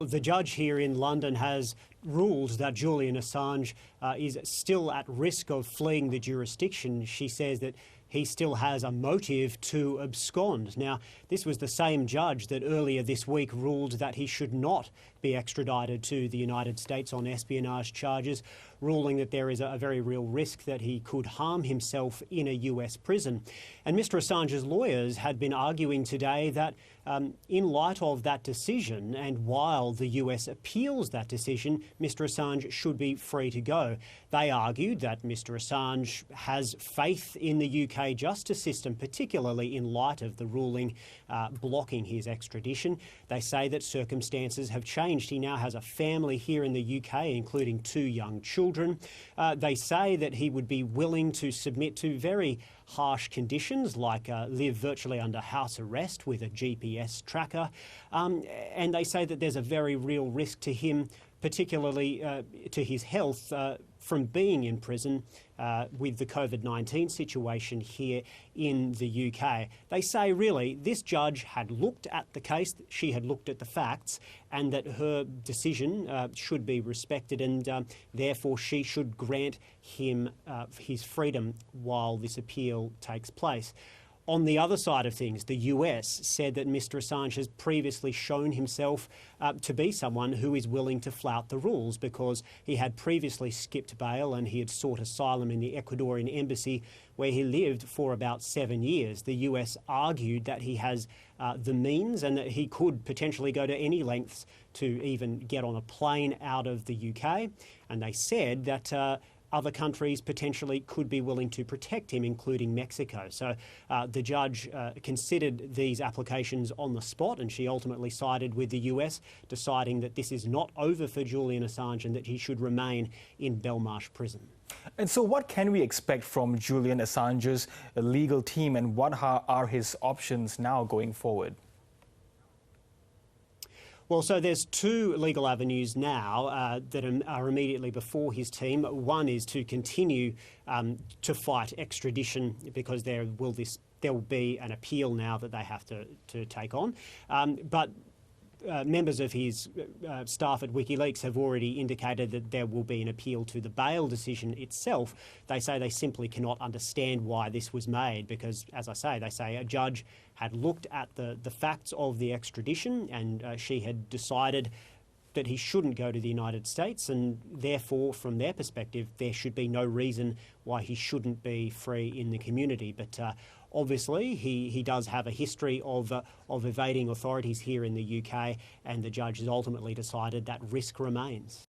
The judge here in London has ruled that Julian Assange is still at risk of fleeing the jurisdiction. She says that he still has a motive to abscond. Now, this was the same judge that earlier this week ruled that he should not be extradited to the United States on espionage charges, ruling that there is a very real risk that he could harm himself in a US prison. And Mr Assange's lawyers had been arguing today that in light of that decision and while the US appeals that decision, Mr Assange should be free to go. They argued that Mr Assange has faith in the UK justice system, particularly in light of the ruling blocking his extradition. They say that circumstances have changed. He now has a family here in the UK, including 2 young children. They say that he would be willing to submit to very harsh conditions, like live virtually under house arrest with a GPS tracker. And they say that there's a very real risk to him, particularly to his health, from being in prison with the COVID-19 situation here in the UK. They say, really, this judge had looked at the case, she had looked at the facts, and that her decision should be respected, and therefore she should grant him his freedom while this appeal takes place. On the other side of things, the US said that Mr Assange has previously shown himself to be someone who is willing to flout the rules, because he had previously skipped bail and he had sought asylum in the Ecuadorian embassy, where he lived for about 7 years. The US argued that he has the means and that he could potentially go to any lengths to even get on a plane out of the UK. And they said that other countries potentially could be willing to protect him, including Mexico. So the judge considered these applications on the spot, and she ultimately sided with the US, deciding that this is not over for Julian Assange and that he should remain in Belmarsh prison. And so what can we expect from Julian Assange's legal team, and what are his options now going forward? Well, so there's 2 legal avenues now that are immediately before his team. One is to continue to fight extradition, because there will be an appeal now that they have to take on. But members of his staff at WikiLeaks have already indicated that there will be an appeal to the bail decision itself. They say they simply cannot understand why this was made, because, as I say, they say a judge had looked at the facts of the extradition, and she had decided that he shouldn't go to the United States, and therefore, from their perspective, there should be no reason why he shouldn't be free in the community. But obviously, he does have a history of evading authorities here in the UK, and the judge has ultimately decided that risk remains.